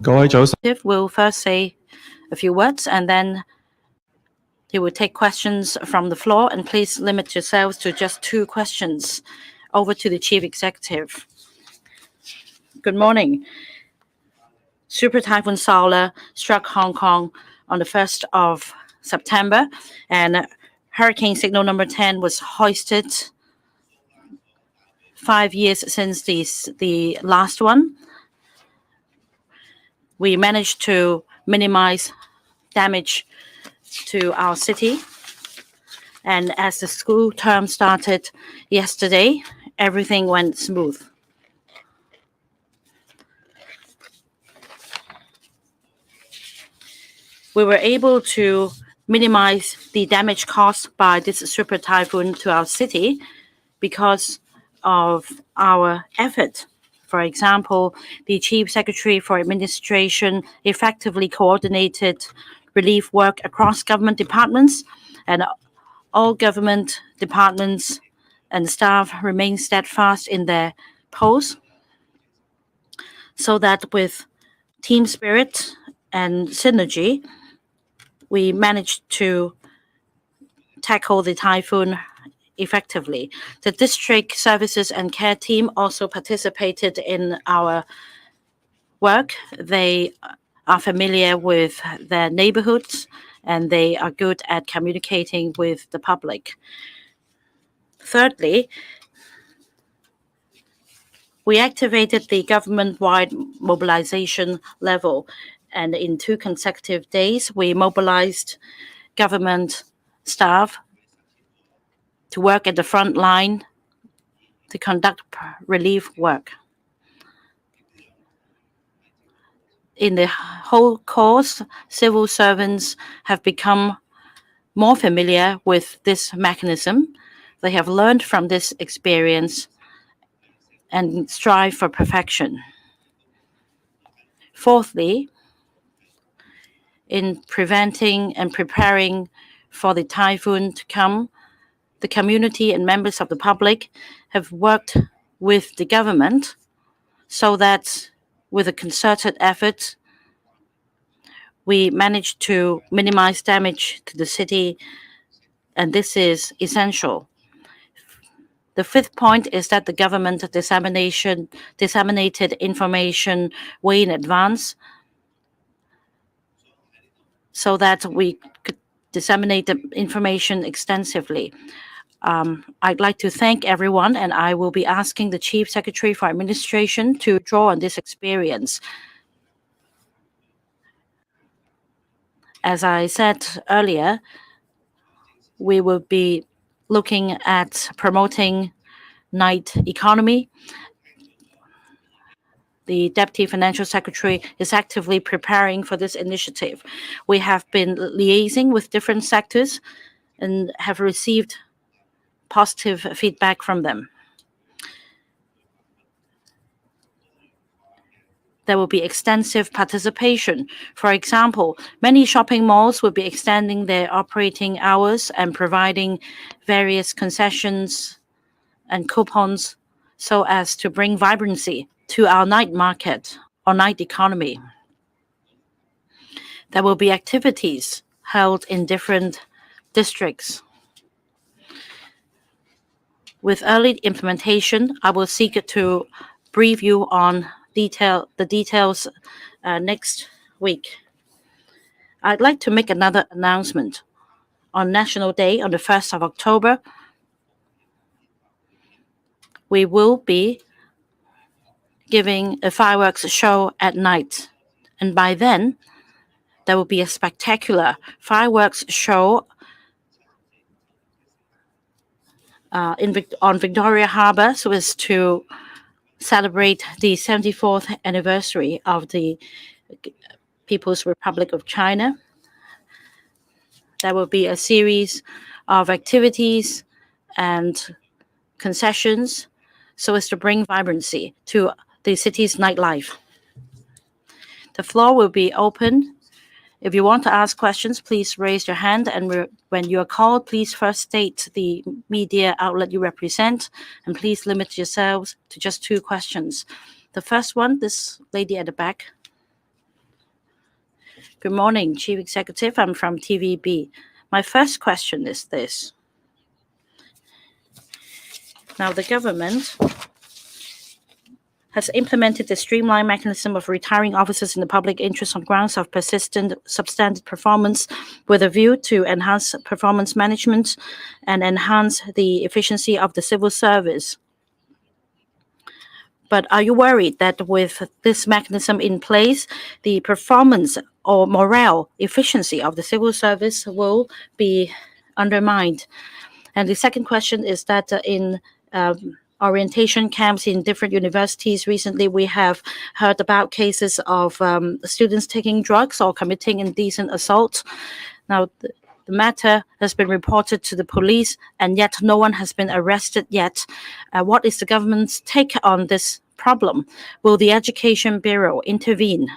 Will first say a few words, and then he will take questions from the floor, and please limit yourselves to just 2 questions. Over to the Chief Executive. Good morning. Super Typhoon Saola struck Hong Kong on the 1st of September, and Hurricane Signal number 10 was hoisted 5 years since the last one. We managed to minimize damage to our city. And as the school term started yesterday, everything went smooth. We were able to minimize the damage caused by this super typhoon to our city because of our effort. For example, the Chief Secretary for Administration effectively coordinated relief work across government departments, and all government departments and staff remain steadfast in their posts, so that with team spirit and synergy, we managed to tackle the typhoon effectively. The district services and care team also participated in our work. They are familiar with their neighborhoods, and they are good at communicating with the public. Thirdly, we activated the government-wide mobilization level, and in 2 consecutive days, we mobilized government staff to work at the front line to conduct relief work. In the whole course, civil servants have become more familiar with this mechanism. They have learned from this experience and strive for perfection. Fourthly, in preventing and preparing for the typhoon to come, the community and members of the public have worked with the government so that with a concerted effort, we managed to minimize damage to the city, and this is essential. The 5th point is that the government disseminated information way in advance so that we could disseminate the information extensively. I'd like to thank everyone, and I will be asking the Chief Secretary for Administration to draw on this experience. As I said earlier, we will be looking at promoting night economy. The Deputy Financial Secretary is actively preparing for this initiative. We have been liaising with different sectors and have received positive feedback from them. There will be extensive participation. For example, many shopping malls will be extending their operating hours and providing various concessions and coupons so as to bring vibrancy to our night market or night economy. There will be activities held in different districts. With early implementation, I will seek to brief you on the details next week. I'd like to make another announcement. On National Day, on the 1st of October, we will be giving a fireworks show at night. And by then, there will be a spectacular fireworks show on Victoria Harbour, so as to celebrate the 74th anniversary of the People's Republic of China. There will be a series of activities and concessions so as to bring vibrancy to the city's nightlife. The floor will be open. If you want to ask questions, please raise your hand, and when you are called, please first state the media outlet you represent, and please limit yourselves to just 2 questions. The first one, this lady at the back. Good morning, Chief Executive. I'm from TVB. My first question is this. Now, the government has implemented the streamlined mechanism of retiring officers in the public interest on grounds of persistent substandard performance with a view to enhance performance management and enhance the efficiency of the civil service. But are you worried that with this mechanism in place, the performance or morale efficiency of the civil service will be undermined? And the second question is that in orientation camps in different universities recently, we have heard about cases of students taking drugs or committing indecent assault. Now, the matter has been reported to the police, and yet no one has been arrested yet. What is the government's take on this problem? Will the Education Bureau intervene?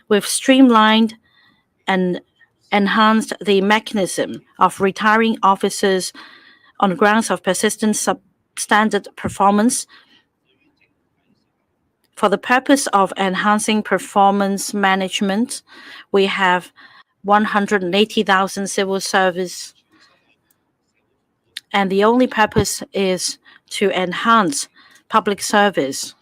We've streamlined and enhanced the mechanism of retiring officers on grounds of persistent substandard performance. For the purpose of enhancing performance management, we have 180,000 civil service, and the only purpose is to enhance public service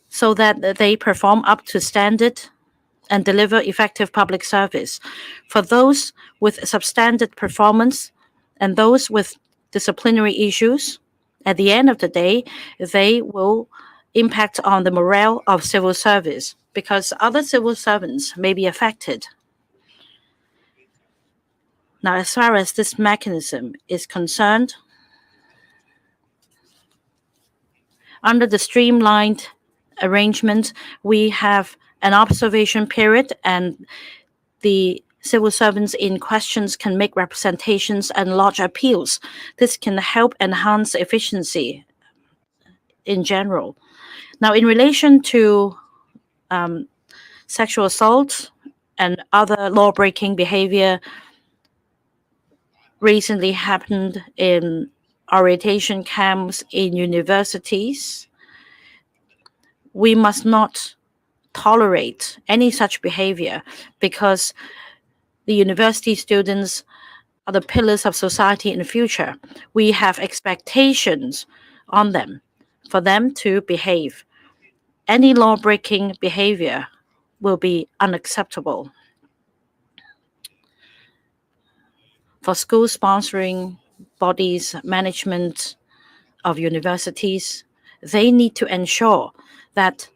so that they perform up to standard and deliver effective public service. For those with substandard performance and those with disciplinary issues, at the end of the day, they will impact on the morale of civil service because other civil servants may be affected. Now, as far as this mechanism is concerned, under the streamlined arrangement, we have an observation period, and the civil servants in questions can make representations and lodge appeals. This can help enhance efficiency in general. Now, in relation to sexual assault and other law-breaking behavior recently happened in orientation camps in universities, we must not tolerate any such behavior because the university students are the pillars of society in the future. We have expectations on them for them to behave. Any law-breaking behavior will be unacceptable. For school sponsoring bodies, management of universities, they need to ensure that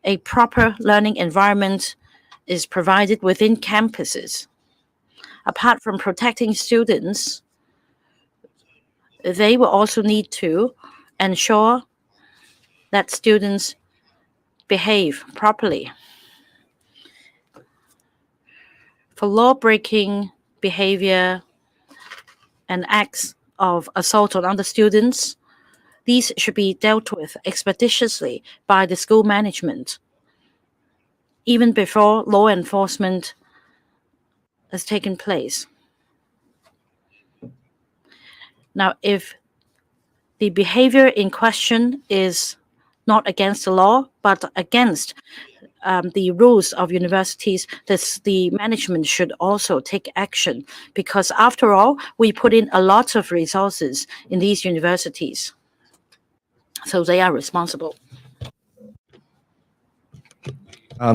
a proper learning environment is provided within campuses. Apart from protecting students, they will also need to ensure that students behave properly. For law-breaking behavior and acts of assault on other students, these should be dealt with expeditiously by the school management, even before law enforcement has taken place. Now, if the behavior in question is not against the law, but against the rules of universities, the management should also take action because, after all, we put in a lot of resources in these universities. So they are responsible.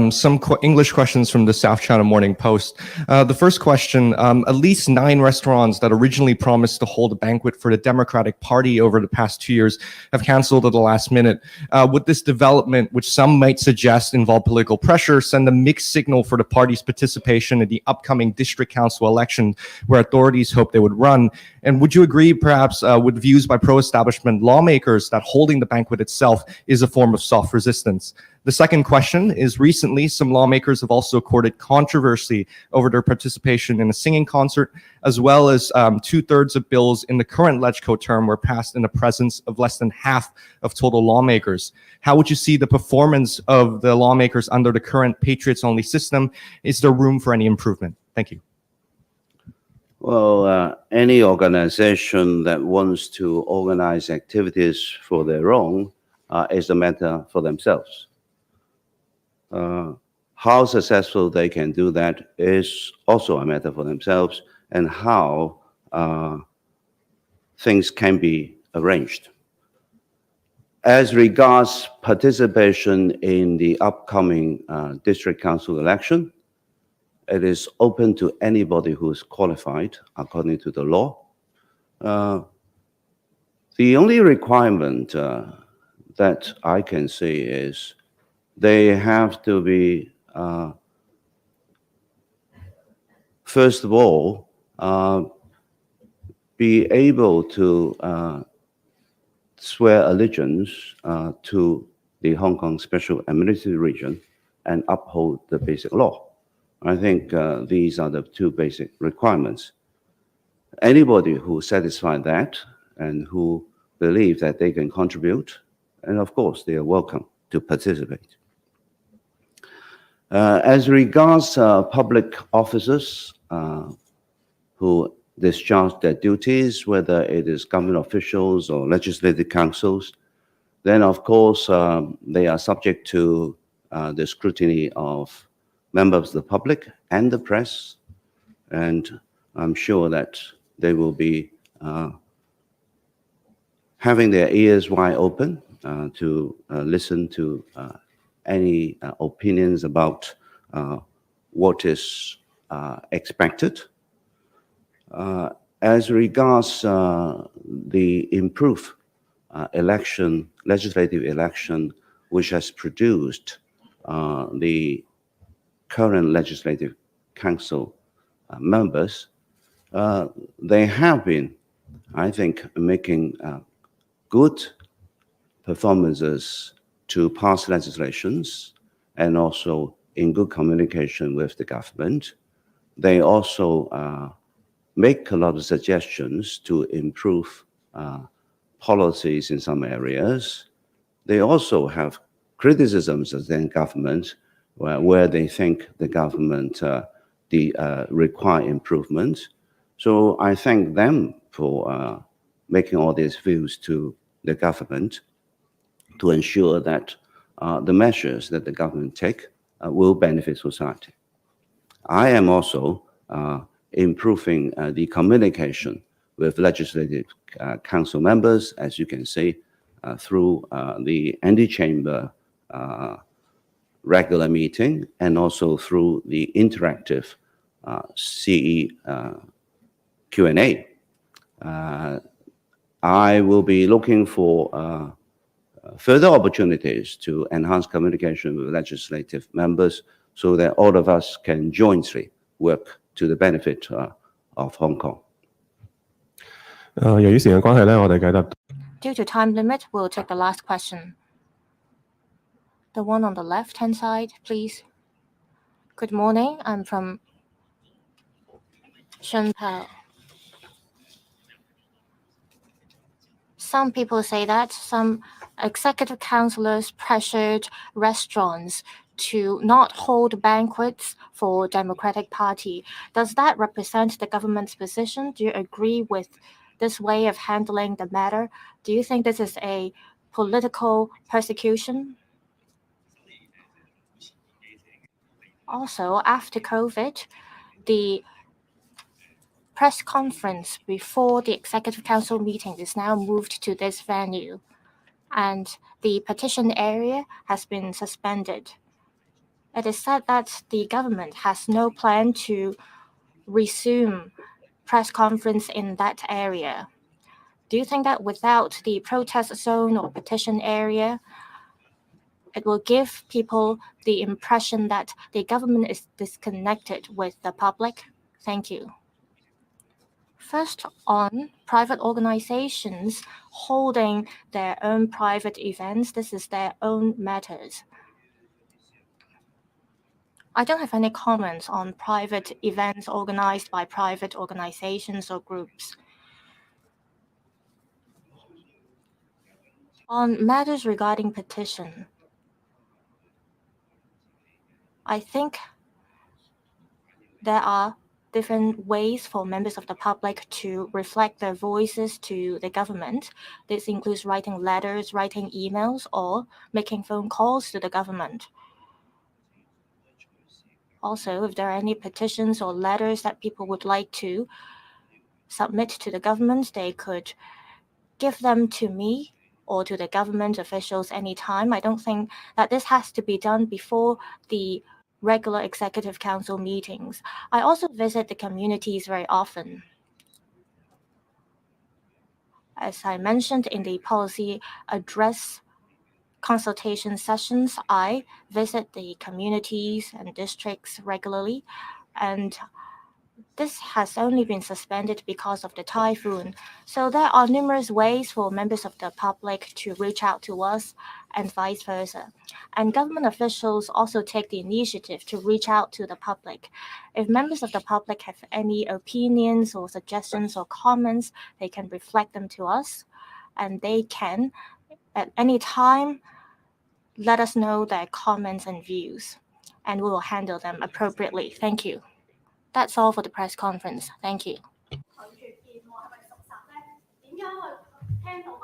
Some English questions from the South China Morning Post. The first question, at least 9 restaurants that originally promised to hold a banquet for the Democratic Party over the past 2 years have canceled at the last minute. Would this development, which some might suggest involve political pressure, send a mixed signal for the party's participation in the upcoming district council election where authorities hope they would run? And would you agree perhaps with views by pro-establishment lawmakers that holding the banquet itself is a form of soft resistance? The second question is, recently, some lawmakers have also courted controversy over their participation in a singing concert, as well as 2/3 of bills in the current LegCo term were passed in the presence of less than half of total lawmakers. How would you see the performance of the lawmakers under the current Patriots-only system? Is there room for any improvement? Thank you. Well, any organization that wants to organize activities for their own is a matter for themselves. How successful they can do that is also a matter for themselves, and how things can be arranged. As regards participation in the upcoming district council election, it is open to anybody who is qualified according to the law. The only requirement that I can see is they have to be, first of all, be able to swear allegiance to the Hong Kong Special Administrative Region and uphold the basic law. I think these are the two basic requirements. Anybody who satisfies that and who believe that they can contribute, and of course they are welcome to participate. As regards public officers who discharge their duties, whether it is government officials or legislative councils, then of course they are subject to the scrutiny of members of the public and the press, and I'm sure that they will be having their ears wide open to listen to any opinions about what is expected. As regards the improved legislative election, which has produced the current legislative council members, they have been, I think, making good performances to pass legislations and also in good communication with the government. They also make a lot of suggestions to improve policies in some areas. They also have criticisms of the government where they think the government require improvement. So I thank them for making all these views to the government to ensure that the measures that the government take will benefit society. I am also improving the communication with legislative council members, as you can see, through the antechamber regular meeting and also through the interactive CE Q&A. I will be looking for further opportunities to enhance communication with legislative members so that all of us can jointly work to the benefit of Hong Kong. 由於時間關係咧，我哋繼續。Due to time limit, we'll take the last question. The one on the left-hand side, please. Good morning. I'm from Shunpao. Some people say that some executive councillors pressured restaurants to not hold banquets for Democratic Party. Does that represent the government's position? Do you agree with this way of handling the matter? Do you think this is a political persecution? Also, after COVID, the press conference before the Executive Council meeting is now moved to this venue, and the petition area has been suspended. It is said that the government has no plan to resume press conference in that area. Do you think that without the protest zone or petition area, it will give people the impression that the government is disconnected with the public? Thank you. First, on private organizations holding their own private events, this is their own matters. I don't have any comments on private events organized by private organizations or groups. On matters regarding petition, I think there are different ways for members of the public to reflect their voices to the government. This includes writing letters, writing emails, or making phone calls to the government. Also, if there are any petitions or letters that people would like to submit to the government, they could give them to me or to the government officials anytime. I don't think that this has to be done before the regular Executive Council meetings. I also visit the communities very often. As I mentioned in the policy address consultation sessions, I visit the communities and districts regularly, and this has only been suspended because of the typhoon. So there are numerous ways for members of the public to reach out to us and vice versa. And government officials also take the initiative to reach out to the public. If members of the public have any opinions or suggestions or comments, they can reflect them to us, and they can at any time let us know their comments and views, and we will handle them appropriately. Thank you. That's all for the press conference. Thank you. 拒絕見喎，係咪屬實咧？點樣去聽到民